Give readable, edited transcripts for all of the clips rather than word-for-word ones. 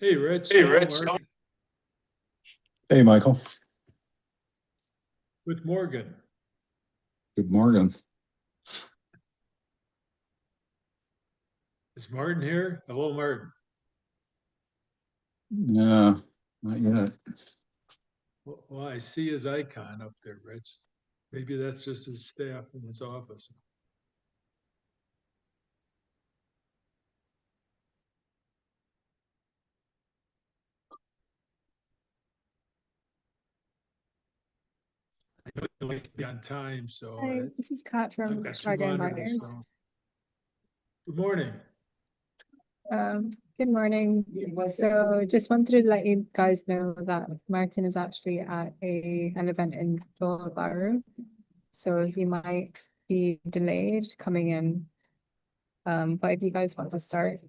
Hey, Rich. Hey, Hello, Rich. Mark. Hey, Michael. With Morgan. Good morning. Is Martin here? Hello, Martin. Yeah, not yet. Well, I see his icon up there, Rich. Maybe that's just his staff in his office. I know he likes to be on time, so Hi, this is Kat I've from got two Stargate monitors. Partners. Good morning. Good morning. So just wanted to let you guys know that Martin is actually at an event in Joel Barrow. So he might be delayed coming in. But if you guys want to start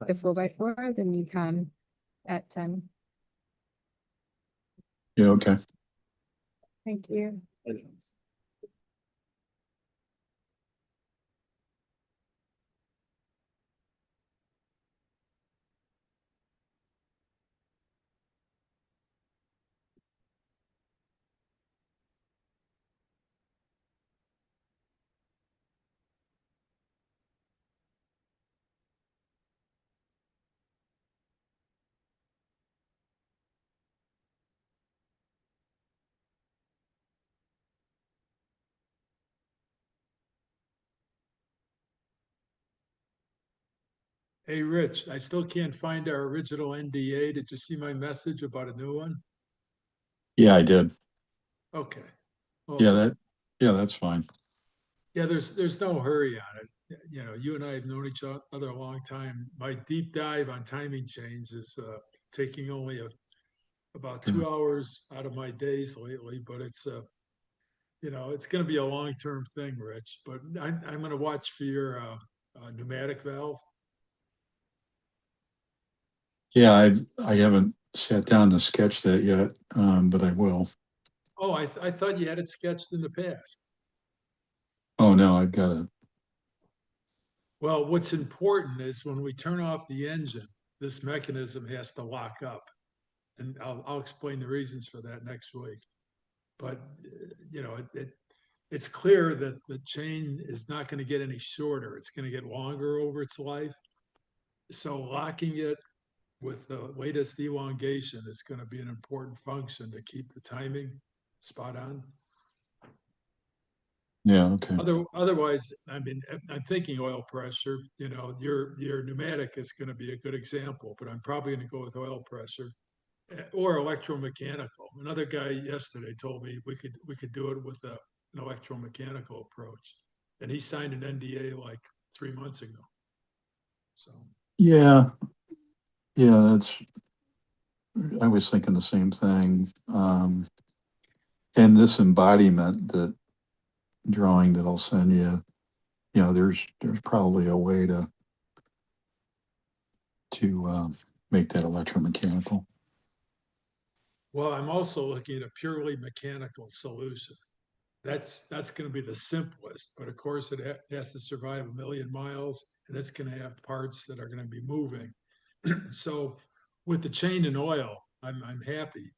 before by 4, then you can at 10. Yeah, okay. Thank you. Hey, Rich, I still can't find our original NDA. Did you see my message about a new one? Yeah, I did. Okay. Yeah, Well, that's fine. yeah, there's no hurry on it. You know, you and I have known each other a long time. My deep dive on timing chains is taking only about Sure. 2 hours out of my days lately, but it's it's going to be a long-term thing, Rich. But I'm going to watch for your pneumatic valve. Yeah, I haven't sat down to sketch that yet, but I will. Oh, I thought you had it sketched in the past. Oh no, I've got to. Well, what's important is when we turn off the engine, this mechanism has to lock up, and I'll explain the reasons for that next week. But you know, it's clear that the chain is not going to get any shorter. It's going to get longer over its life. So locking it with the latest elongation is going to be an important function to keep the timing spot on. Yeah, okay. Otherwise, I mean, I'm thinking oil pressure. You know, your pneumatic is going to be a good example, but I'm probably going to go with oil pressure or electromechanical. Another guy yesterday told me we could do it with an electromechanical approach, and he signed an NDA like 3 months ago. So Yeah, yeah, I was thinking the same thing. And this embodiment that drawing that I'll send you, there's probably a way to make that electromechanical. well, I'm also looking at a purely mechanical solution. That's going to be the simplest, but of course it has to survive 1,000,000 miles, and it's going to have parts that are going to be moving. So with the chain and oil, I'm happy,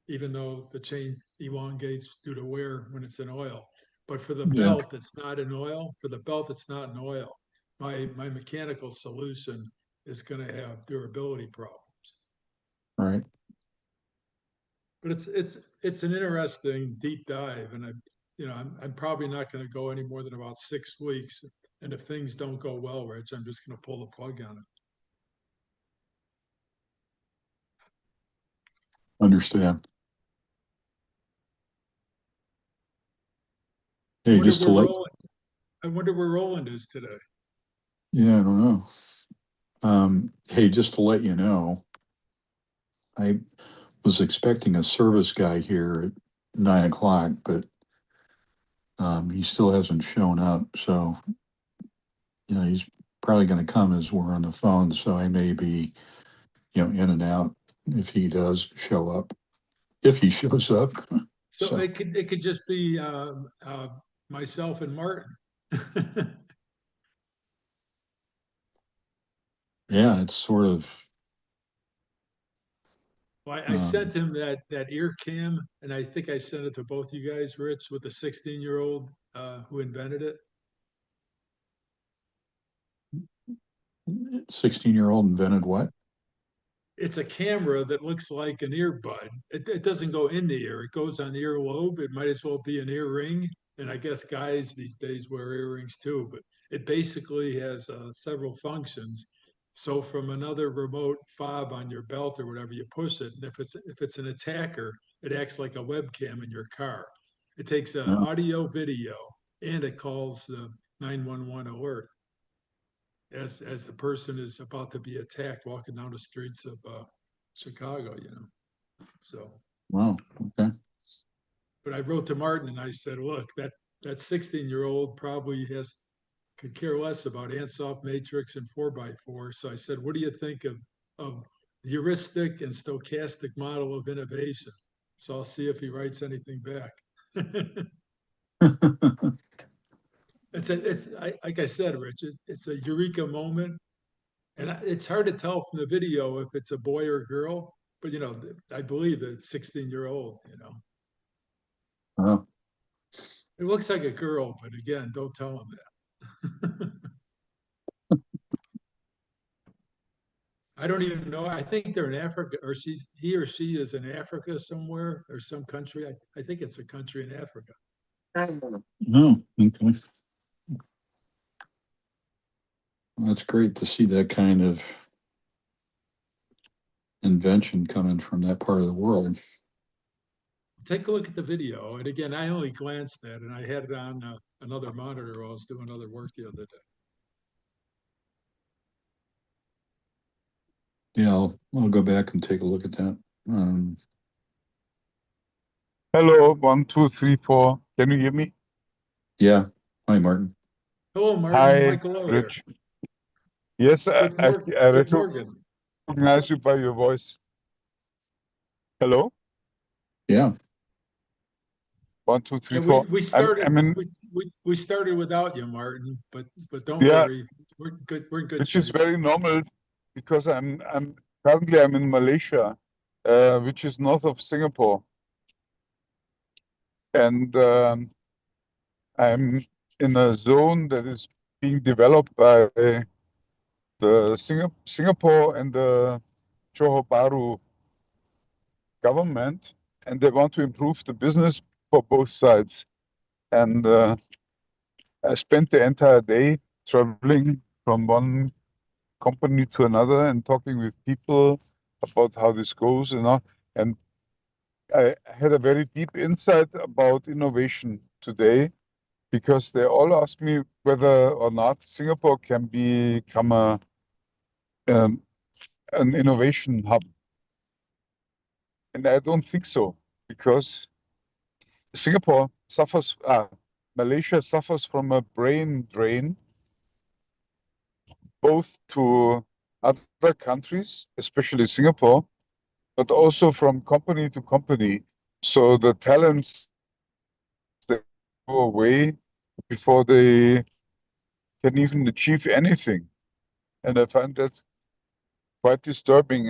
even though the chain elongates due to wear when it's in oil. But for the Yeah, belt that's not in oil, my mechanical solution is going to have durability problems. right. But it's an interesting deep dive, and I'm probably not going to go any more than about 6 weeks. And if things don't go well, Rich, I'm just going to pull the plug on it. Understand. I Hey, wonder just to where let, Roland. I wonder where Roland is today. yeah, I don't know. Hey, just to let you know, I was expecting a service guy here at 9 o'clock, but he still hasn't shown up. So, he's probably going to come as we're on the phone. So I may be, in and out if he does show up, if he shows up. So So, it could just be myself and Martin. yeah, it's sort of, Well, I sent him that ear cam, and I think I sent it to both you guys, Rich, with the 16-year-old who invented it. 16-year-old invented what? It's a camera that looks like an earbud. It doesn't go in the ear, it goes on the earlobe. It might as well be an earring. And I guess guys these days wear earrings too, but it basically has several functions. So from another remote fob on your belt or whatever, you push it, and if it's an attacker, it acts like a webcam in your car. It takes an Yeah. audio, video, and it calls the 911 alert as the person is about to be attacked walking down the streets of Chicago, you know. So, Wow. Okay. but I wrote to Martin and I said, look, that 16-year-old probably could care less about Ansoff Matrix and 4x4. So I said, what do you think of the heuristic and stochastic model of innovation? So I'll see if he writes anything back. Like I said, Rich, it's a eureka moment. And it's hard to tell from the video if it's a boy or a girl, but you know, I believe that it's 16-year-old, you know. Oh, It looks like a girl, but again, don't tell him that. I don't even know. I think they're in Africa, or he or she is in Africa somewhere or some country. I think it's a country in Africa. no. Okay. That's great to see that kind of invention coming from that part of the world. Take a look at the video. And again, I only glanced at it and I had it on another monitor while I was doing other work the other day. Yeah, I'll go back and take a look at that. Hello, 1, 2, 3, 4. Can you hear me? Yeah. Hi, Martin. Hello, Martin. Hi, Michael O here. Rich. Yes, Good morning. I Good morning. recognize you by your voice. Hello, Yeah. 1, 2, 3, And 4. we started I'm in, we started without you, Martin, but don't yeah, worry. We're in good which is shape. very normal because I'm currently in Malaysia, which is north of Singapore, and I'm in a zone that is being developed by the Singapore and the Johor Bahru government, and they want to improve the business for both sides. And I spent the entire day traveling from one company to another and talking with people about how this goes and all. And I had a very deep insight about innovation today because they all asked me whether or not Singapore can become an innovation hub. And I don't think so, because Singapore suffers, Malaysia suffers from a brain drain, both to other countries, especially Singapore, but also from company to company. So the talents, they go away before they can even achieve anything. And I find that quite disturbing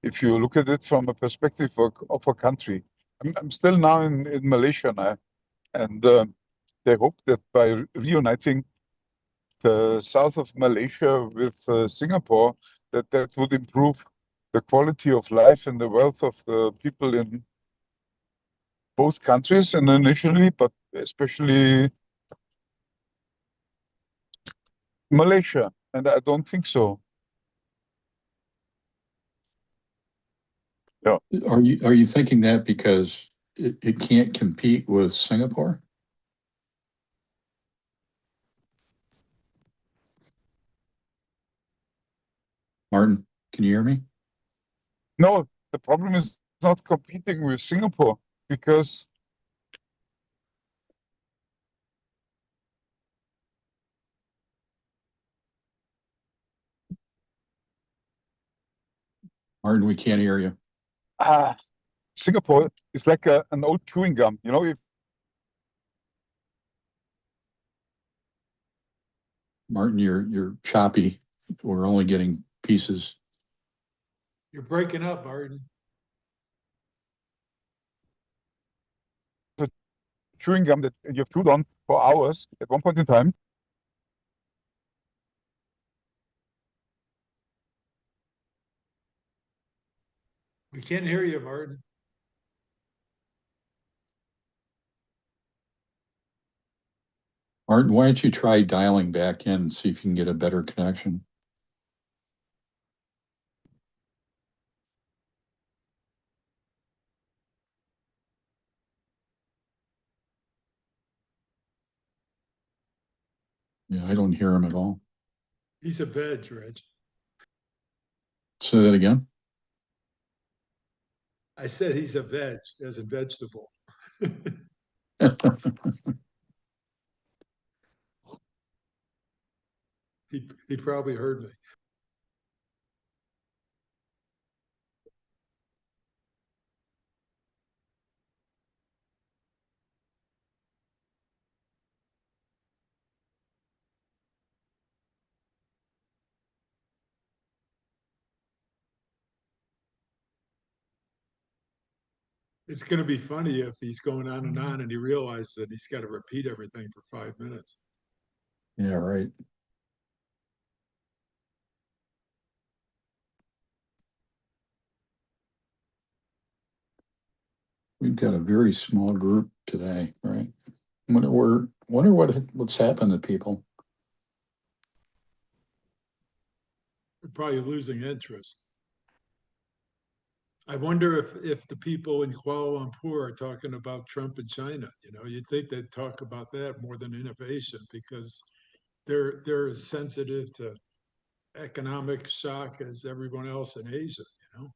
if you look at it from a perspective of a country. I'm still now in Malaysia now, and they hope that by reuniting the south of Malaysia with Singapore, that would improve the quality of life and the wealth of the people in both countries, and initially, but especially Malaysia. And I don't think so. Yeah. Are you thinking that because it can't compete with Singapore? Martin, can you hear me? No, the problem is not competing with Singapore, because Martin, we can't hear you. Singapore is like an old chewing gum. You know, if Martin, you're choppy. We're only getting pieces. You're breaking up, Martin. chewing gum that you've chewed on for hours at one point in time. We can't hear you, Martin. Martin, why don't you try dialing back in and see if you can get a better connection? Yeah, I don't hear him at all. He's a veg, Reg. Say that again. I said he's a veg, as a vegetable. He probably heard me. It's going to be funny if he's going on and he realizes that he's got to repeat everything for 5 minutes. Yeah, right. We've got a very small group today, right? Wonder what's happened to people. We're probably losing interest. I wonder if the people in Kuala Lumpur are talking about Trump and China. You know, you'd think they'd talk about that more than innovation because they're as sensitive to economic shock as everyone else in Asia, you know.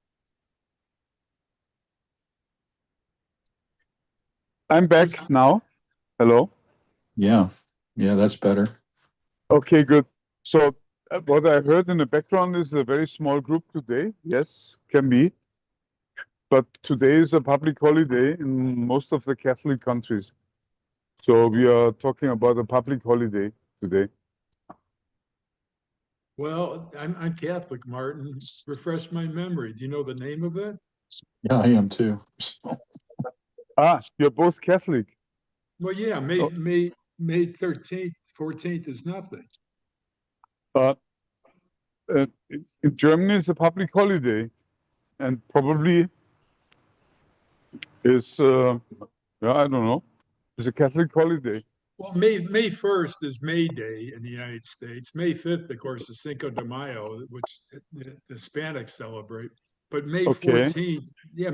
I'm back now. Hello. Yeah, that's better. Okay, good. So what I heard in the background is a very small group today. Yes, can be. But today is a public holiday in most of the Catholic countries. So we are talking about a public holiday today. Well, I'm Catholic, Martin. Refresh my memory. Do you know the name of it? Yeah, I am too. Ah, you're both Catholic. Well, yeah, Oh. May 13th, 14th is nothing. In Germany, it's a public holiday, and probably is I don't know. It's a Catholic holiday. Well, May 1st is May Day in the United States. May 5th, of course, is Cinco de Mayo, which the Hispanics celebrate. But May Okay. 14th, yeah,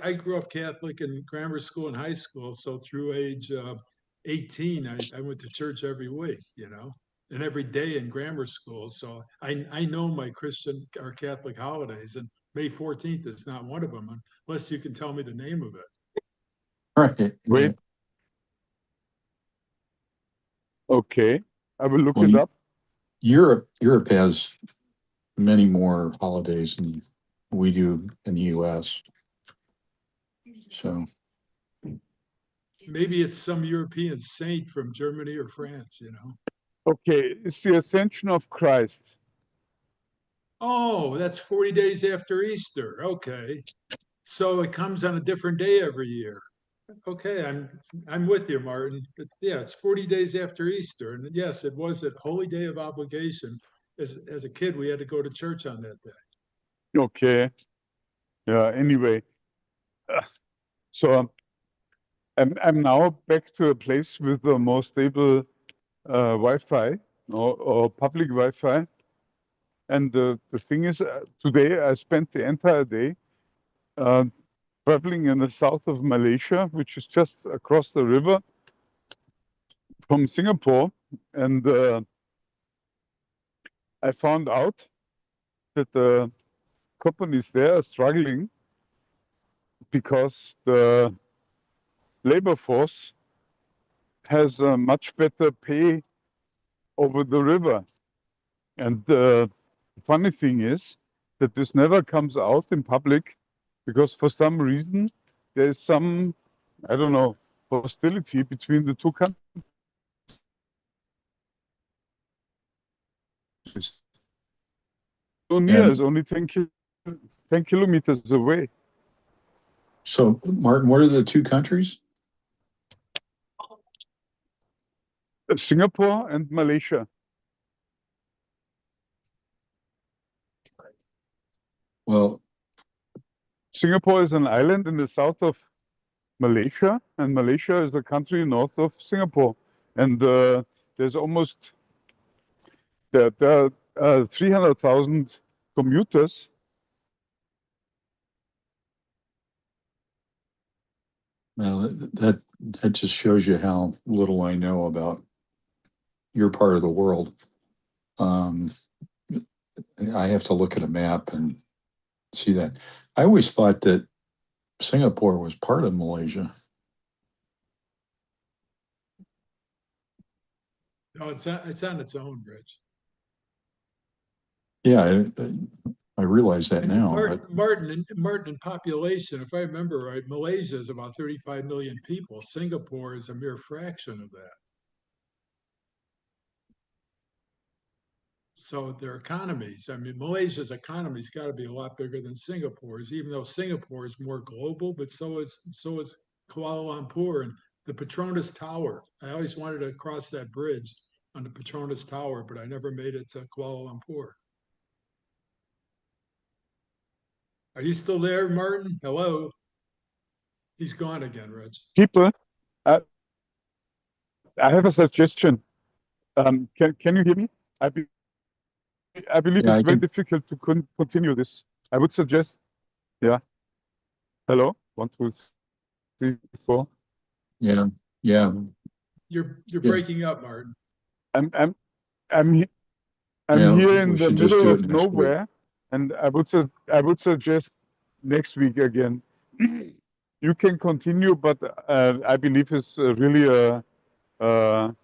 I grew up Catholic in grammar school and high school. So through age 18, I went to church every week, you know, and every day in grammar school. So I know my Christian or Catholic holidays, and May 14th is not one of them, unless you can tell me the name of it. Right. Wait. Okay, I will look Well, it up. Europe has many more holidays than we do in the US. So Maybe it's some European saint from Germany or France, you know. Okay, it's the Ascension of Christ. Oh, that's 40 days after Easter. Okay. So it comes on a different day every year. Okay, I'm with you, Martin. Yeah, it's 40 days after Easter. And yes, it was a holy day of obligation. As a kid, we had to go to church on that day. Okay. Yeah, anyway. So I'm now back to a place with a more stable Wi-Fi or public Wi-Fi. And the thing is, today I spent the entire day traveling in the south of Malaysia, which is just across the river from Singapore. And I found out that the companies there are struggling because the labor force has a much better pay over the river. And the funny thing is that this never comes out in public because for some reason there's some, I don't know, hostility between the two countries. So near And- is only 10 kilometers. 10 kilometers away. So Martin, what are the two countries? Singapore and Malaysia. Well, Singapore is an island in the south of Malaysia, and Malaysia is a country north of Singapore. And there's almost there are 300,000 commuters. well, that just shows you how little I know about your part of the world. I have to look at a map and see that. I always thought that Singapore was part of Malaysia. No, it's on its own, Rich. Yeah, I realize that And now, but Martin, in population, if I remember right, Malaysia is about 35 million people. Singapore is a mere fraction of that. So their economies, I mean, Malaysia's economy's got to be a lot bigger than Singapore's, even though Singapore is more global, but so is Kuala Lumpur and the Petronas Tower. I always wanted to cross that bridge on the Petronas Tower, but I never made it to Kuala Lumpur. Are you still there, Martin? Hello? He's gone again, Rich. People, I have a suggestion. Can you hear me? I believe yeah, it's I very can. difficult to continue this. I would suggest, yeah. Hello, 1, 2, 3, 4. Yeah, yeah, You're yeah, breaking up, Martin. I'm I'm I'm he- I'm yeah. here We in the should just middle do it of next week. nowhere, and I would suggest next week again. You can continue, but I believe it's really a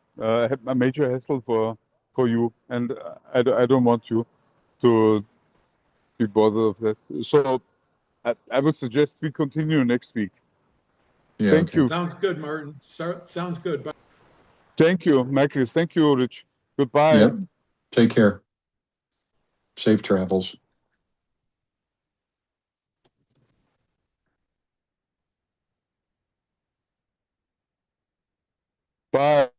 major hassle for you, and I don't want you to be bothered of that. So I would suggest we continue next week. Yeah, Thank okay. you. Sounds good, Martin. Sounds good. Bye. Thank you, Michael. Thank you, Rich. Goodbye. Yep. Take care. Safe travels. Bye.